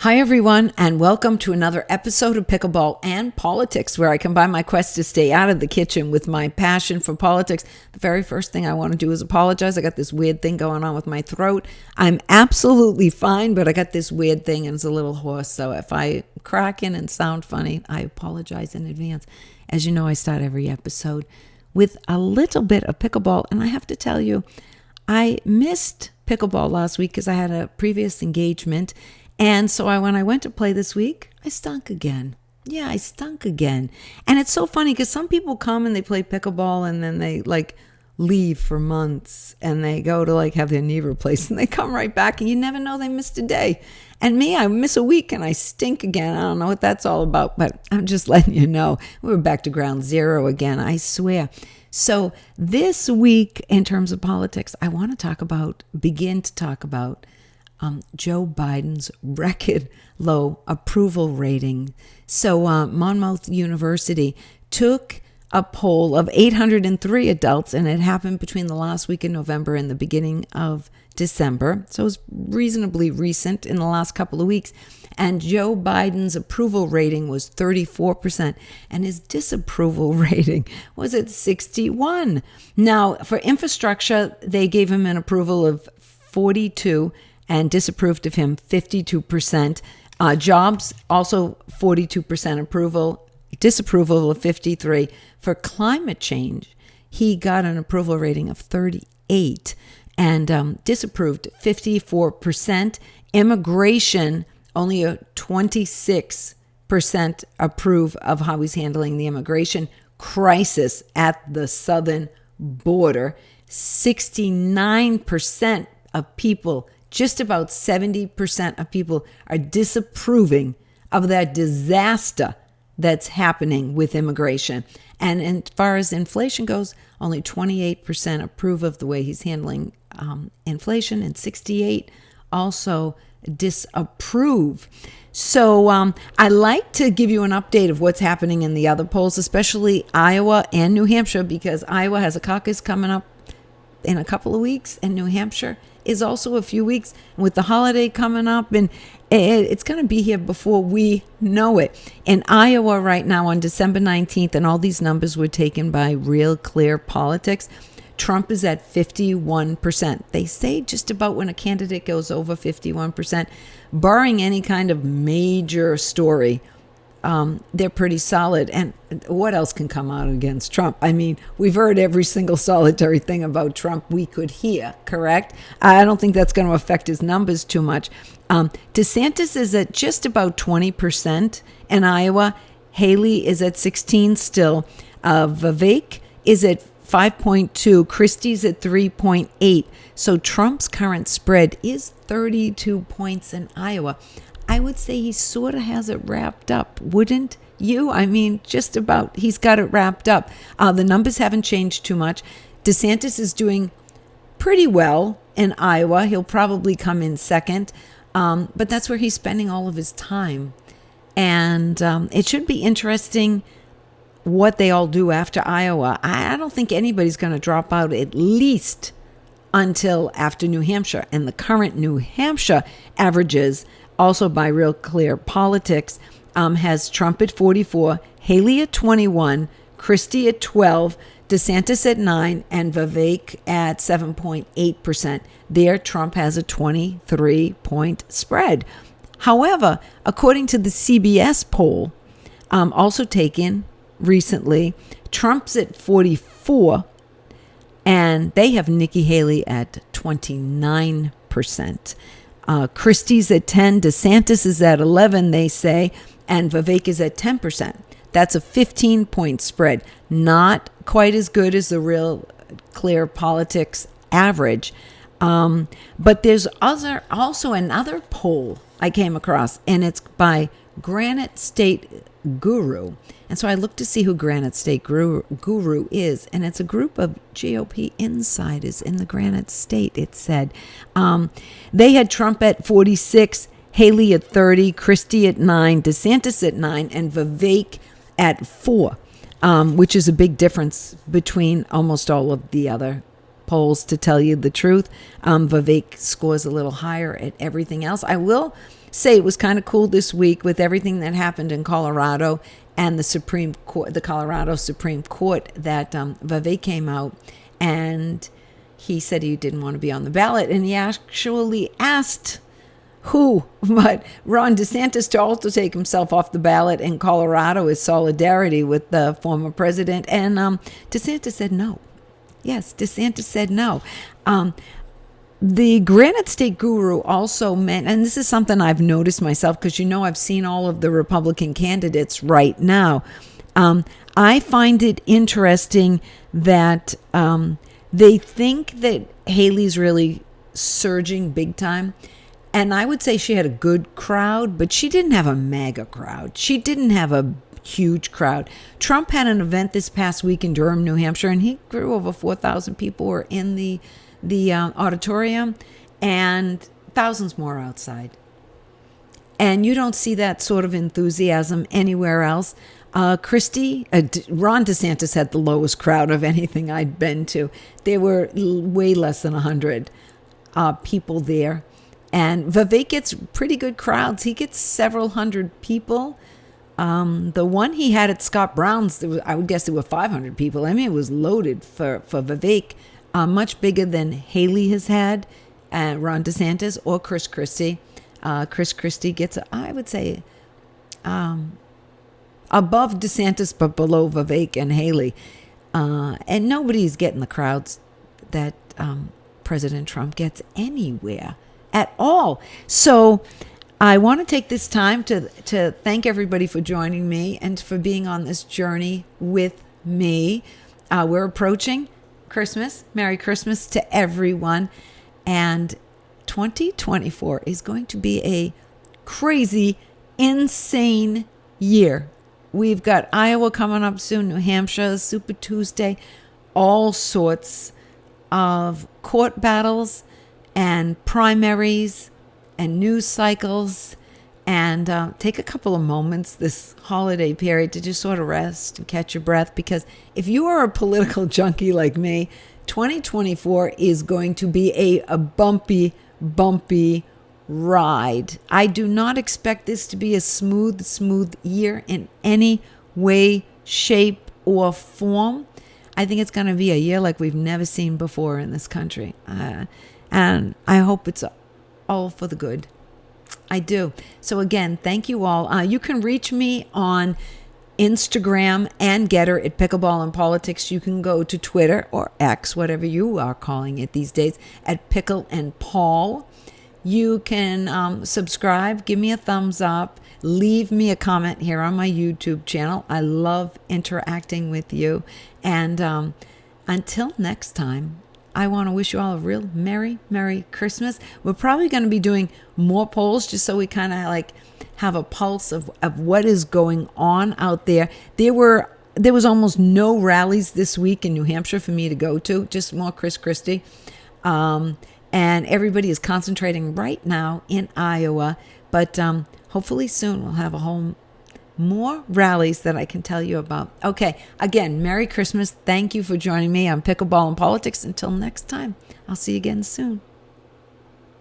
Hi, everyone, and welcome to another episode of Pickleball and Politics, where I combine my quest to stay out of the kitchen with my passion for politics. The very first thing I want to do is apologize. I got this weird thing going on with my throat. I'm absolutely fine, but I got this weird thing and it's a little hoarse. So if I crack in and sound funny, I apologize in advance. As you know, I start every episode with a little bit of pickleball, and I have to tell you, I missed pickleball last week because I had a previous engagement. And so when I went to play this week, I stunk again. Yeah, I stunk again. And it's so funny because some people come and they play pickleball and then they leave for months and they go to have their knee replaced and they come right back and you never know they missed a day. And me, I miss a week and I stink again. I don't know what that's all about, but I'm just letting you know. We're back to ground zero again, I swear. So this week, in terms of politics, I want to begin to talk about Joe Biden's record low approval rating. So Monmouth University took a poll of 803 adults, and it happened between the last week in November and the beginning of December. So it was reasonably recent in the last couple of weeks. And Joe Biden's approval rating was 34%, and his disapproval rating was at 61%. Now, for infrastructure, they gave him an approval of 42% and disapproved of him 52%. Jobs, also 42% approval, disapproval of 53%. For climate change, he got an approval rating of 38% and disapproved 54%. Immigration, only a 26% approve of how he's handling the immigration crisis at the southern border. 69% of people, just about 70% of people, are disapproving of that disaster that's happening with immigration. And as far as inflation goes, only 28% approve of the way he's handling inflation, and 68% also disapprove. So I like to give you an update of what's happening in the other polls, especially Iowa and New Hampshire, because Iowa has a caucus coming up in a couple of weeks, and New Hampshire is also a few weeks, and with the holiday coming up, and it's going to be here before we know it. In Iowa right now on December 19th, and all these numbers were taken by Real Clear Politics, Trump is at 51%. They say just about when a candidate goes over 51%, barring any kind of major story, they're pretty solid. And what else can come out against Trump? I mean, we've heard every single solitary thing about Trump we could hear, correct? I don't think that's going to affect his numbers too much. DeSantis is at just about 20% in Iowa. Haley is at 16% still. Vivek is at 5.2. Christie's at 3.8. So Trump's current spread is 32 points in Iowa. I would say he sort of has it wrapped up, wouldn't you? I mean, just about, he's got it wrapped up. The numbers haven't changed too much. DeSantis is doing pretty well in Iowa. He'll probably come in second, but that's where he's spending all of his time. And it should be interesting what they all do after Iowa. I don't think anybody's going to drop out at least until after New Hampshire. And the current New Hampshire averages, also by Real Clear Politics, has Trump at 44, Haley at 21, Christie at 12, DeSantis at 9, and Vivek at 7.8%. There, Trump has a 23-point spread. However, according to the CBS poll, also taken recently, Trump's at 44, and they have Nikki Haley at 29%. Christie's at 10, DeSantis is at 11, they say, and Vivek is at 10%. That's a 15-point spread. Not quite as good as the Real Clear Politics average. But there's also another poll I came across, and it's by Granite State Guru. And so I looked to see who Granite State Guru is, and it's a group of GOP insiders in the Granite State, it said. They had Trump at 46, Haley at 30, Christie at 9, DeSantis at 9, and Vivek at 4, which is a big difference between almost all of the other polls, to tell you the truth. Vivek scores a little higher at everything else. I will say it was kind of cool this week with everything that happened in Colorado and the Supreme Court, the Colorado Supreme Court, that Vivek came out and he said he didn't want to be on the ballot, and he actually asked who, but Ron DeSantis, to also take himself off the ballot in Colorado as solidarity with the former president, and DeSantis said no. Yes, DeSantis said no. The Granite State Guru also meant, and this is something I've noticed myself, because I've seen all of the Republican candidates right now. I find it interesting that they think that Haley's really surging big time. And I would say she had a good crowd, but she didn't have a mega crowd. She didn't have a huge crowd. Trump had an event this past week in Durham, New Hampshire, and he grew over 4,000 people were in the auditorium, and thousands more outside. And you don't see that sort of enthusiasm anywhere else. Christie, Ron DeSantis had the lowest crowd of anything I'd been to. There were way less than 100 people there. And Vivek gets pretty good crowds. He gets several hundred people. The one he had at Scott Brown's, I would guess there were 500 people. I mean, it was loaded for Vivek, much bigger than Haley has had, Ron DeSantis, or Chris Christie. Chris Christie gets, I would say, above DeSantis, but below Vivek and Haley. And nobody's getting the crowds that President Trump gets anywhere at all. So I want to take this time to thank everybody for joining me and for being on this journey with me. We're approaching Christmas. Merry Christmas to everyone. And 2024 is going to be a crazy, insane year. We've got Iowa coming up soon, New Hampshire, Super Tuesday, all sorts of court battles and primaries and news cycles, and take a couple of moments this holiday period to just sort of rest and catch your breath, because if you are a political junkie like me, 2024 is going to be a bumpy ride. I do not expect this to be a smooth year in any way, shape, or form. I think it's going to be a year like we've never seen before in this country. And I hope it's all for the good. I do. So again, thank you all. You can reach me on Instagram and Getter at Pickleball and Politics. You can go to Twitter or X, whatever you are calling it these days, at Pickle and Paul. You can subscribe, give me a thumbs up, leave me a comment here on my YouTube channel. I love interacting with you. And until next time, I want to wish you all a real Merry Christmas. We're probably going to be doing more polls just so we kind of like have a pulse of what is going on out there. There was almost no rallies this week in New Hampshire for me to go to, just more Chris Christie. And everybody is concentrating right now in Iowa. But hopefully soon we'll have a whole more rallies that I can tell you about. Okay, again, Merry Christmas. Thank you for joining me on Pickleball and Politics. Until next time, I'll see you again soon.